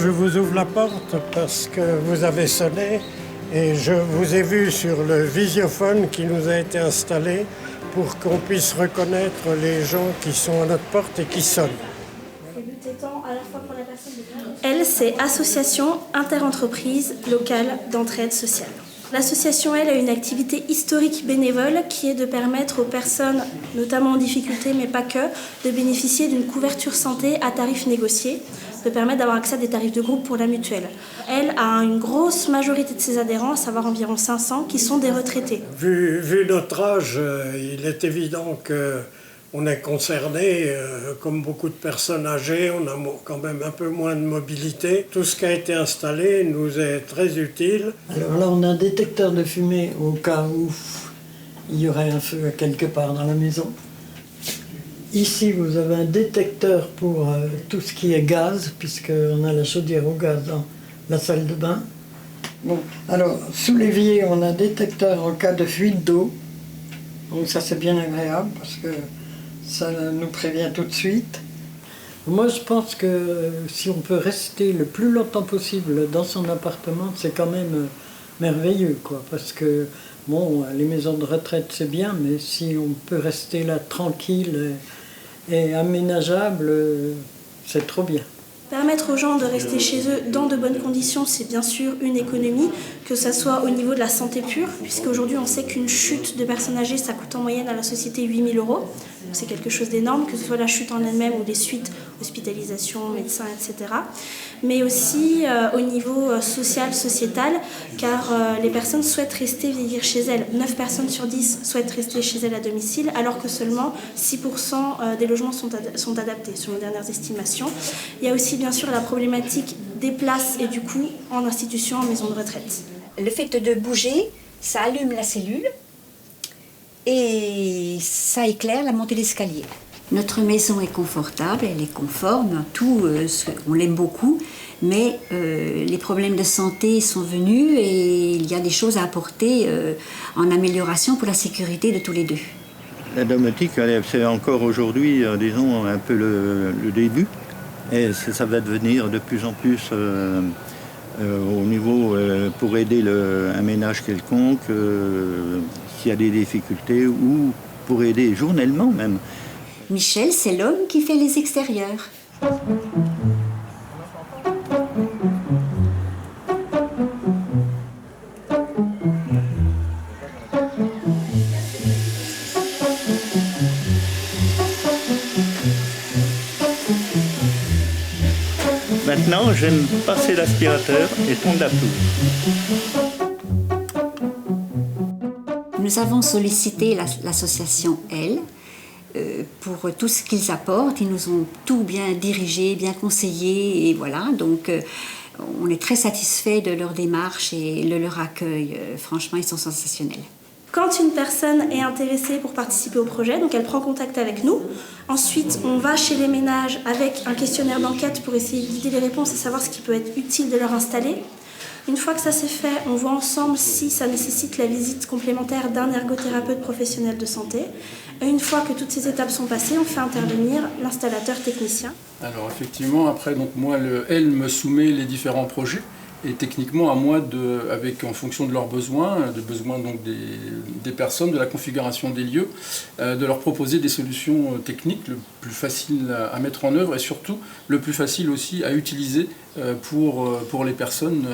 je vous ouvre la porte parce que vous avez sonné et je vous ai vu sur le visiophone qui nous a été installé pour qu'on puisse reconnaître les gens qui sont à notre porte et qui sonnent. Elle, c'est Association Interentreprise Locale d'Entraide Sociale. L'association, elle, a une activité historique bénévole qui est de permettre aux personnes, notamment en difficulté, mais pas que, de bénéficier d'une couverture santé à tarifs négociés, de permettre d'avoir accès à des tarifs de groupe pour la mutuelle. Elle a une grosse majorité de ses adhérents, à savoir environ 500, qui sont des retraités. Vu notre âge, il est évident qu'on est concerné, comme beaucoup de personnes âgées, on a quand même un peu moins de mobilité. Tout ce qui a été installé nous est très utile. Alors là, on a un détecteur de fumée au cas où il y aurait un feu quelque part dans la maison. Ici, vous avez un détecteur pour tout ce qui est gaz, puisqu'on a la chaudière au gaz dans la salle de bain. Bon, alors, sous l'évier, on a un détecteur en cas de fuite d'eau. Donc ça, c'est bien agréable, parce que ça nous prévient tout de suite. Moi, je pense que si on peut rester le plus longtemps possible dans son appartement, c'est quand même merveilleux, quoi. Parce que, bon, les maisons de retraite, c'est bien, mais si on peut rester là tranquille et aménageable, c'est trop bien. Permettre aux gens de rester chez eux dans de bonnes conditions, c'est bien sûr une économie, que ce soit au niveau de la santé pure, puisqu'aujourd'hui on sait qu'une chute de personnes âgées, ça coûte en moyenne à la société 8 000 €. C'est quelque chose d'énorme, que ce soit la chute en elle-même ou les suites, hospitalisation, médecins, etc. Mais aussi au niveau social, sociétal, car les personnes souhaitent rester vieillir chez elles. 9 personnes sur 10 souhaitent rester chez elles à domicile, alors que seulement 6% des logements sont adaptés, selon les dernières estimations. Il y a aussi bien sûr la problématique des places et du coût en institution, en maison de retraite. Le fait de bouger, ça allume la cellule et ça éclaire la montée d'escalier. Notre maison est confortable, elle est conforme, on l'aime beaucoup, mais les problèmes de santé sont venus et il y a des choses à apporter en amélioration pour la sécurité de tous les deux. La domotique, c'est encore aujourd'hui, disons, un peu le début. Et ça va devenir de plus en plus au niveau pour aider un ménage quelconque, s'il y a des difficultés, ou pour aider journellement même. Michel, c'est l'homme qui fait les extérieurs. Maintenant, j'aime passer l'aspirateur et tondre la pelouse. Nous avons sollicité l'association Elle pour tout ce qu'ils apportent. Ils nous ont tout bien dirigé, bien conseillé, et voilà. Donc, on est très satisfaits de leur démarche et de leur accueil. Franchement, ils sont sensationnels. Quand une personne est intéressée pour participer au projet, donc elle prend contact avec nous. Ensuite, on va chez les ménages avec un questionnaire d'enquête pour essayer de guider les réponses et savoir ce qui peut être utile de leur installer. Une fois que ça c'est fait, on voit ensemble si ça nécessite la visite complémentaire d'un ergothérapeute professionnel de santé. Et une fois que toutes ces étapes sont passées, on fait intervenir l'installateur technicien. Alors effectivement, après, donc moi, elle me soumet les différents projets. Et techniquement, à moi, en fonction de leurs besoins, donc des personnes, de la configuration des lieux, de leur proposer des solutions techniques le plus faciles à mettre en œuvre et surtout le plus facile aussi à utiliser pour les personnes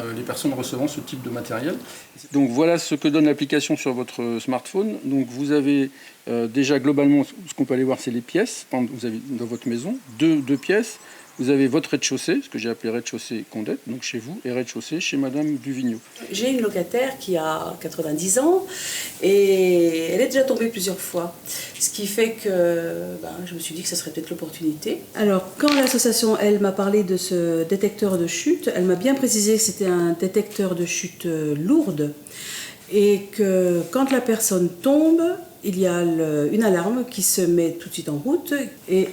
recevant ce type de matériel. Donc voilà ce que donne l'application sur votre smartphone. Donc vous avez déjà globalement, ce qu'on peut aller voir, c'est les pièces. Vous avez dans votre maison deux pièces. Vous avez votre rez-de-chaussée, ce que j'ai appelé rez-de-chaussée Condette, donc chez vous, et rez-de-chaussée chez Madame Duvigneau. J'ai une locataire qui a 90 ans et elle est déjà tombée plusieurs fois. Ce qui fait que je me suis dit que ça serait peut-être l'opportunité. Alors, quand l'association, elle m'a parlé de ce détecteur de chute, elle m'a bien précisé que c'était un détecteur de chute lourde et que quand la personne tombe, il y a une alarme qui se met tout de suite en route,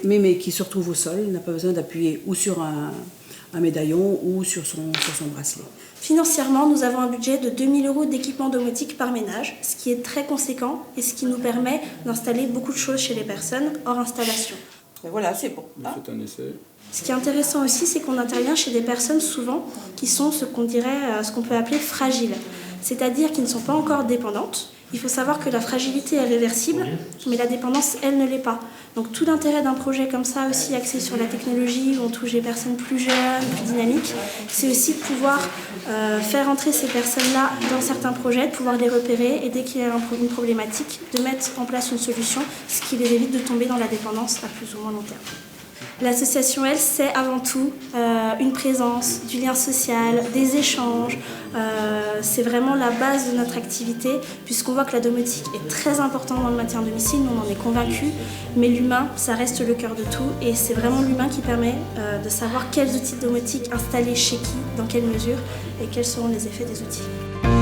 mais qui se retrouve au sol. Il n'a pas besoin d'appuyer ou sur un médaillon ou sur son bracelet. Financièrement, nous avons un budget de 2 000 € d'équipement domotique par ménage, ce qui est très conséquent et ce qui nous permet d'installer beaucoup de choses chez les personnes hors installation. Et voilà, c'est bon. Vous faites un essai. Ce qui est intéressant aussi, c'est qu'on intervient chez des personnes souvent qui sont ce qu'on peut appeler fragiles, c'est-à-dire qui ne sont pas encore dépendantes. Il faut savoir que la fragilité est réversible, mais la dépendance, elle, ne l'est pas. Donc tout l'intérêt d'un projet comme ça, aussi axé sur la technologie, où on touche des personnes plus jeunes, plus dynamiques, c'est aussi de pouvoir faire entrer ces personnes-là dans certains projets, de pouvoir les repérer et dès qu'il y a une problématique, de mettre en place une solution, ce qui les évite de tomber dans la dépendance à plus ou moins long terme. L'association, elle, c'est avant tout une présence, du lien social, des échanges. C'est vraiment la base de notre activité, puisqu'on voit que la domotique est très importante dans le maintien à domicile, nous on en est convaincus, mais l'humain, ça reste le cœur de tout, et c'est vraiment l'humain qui permet de savoir quels outils de domotique installer chez qui, dans quelle mesure, et quels seront les effets des outils.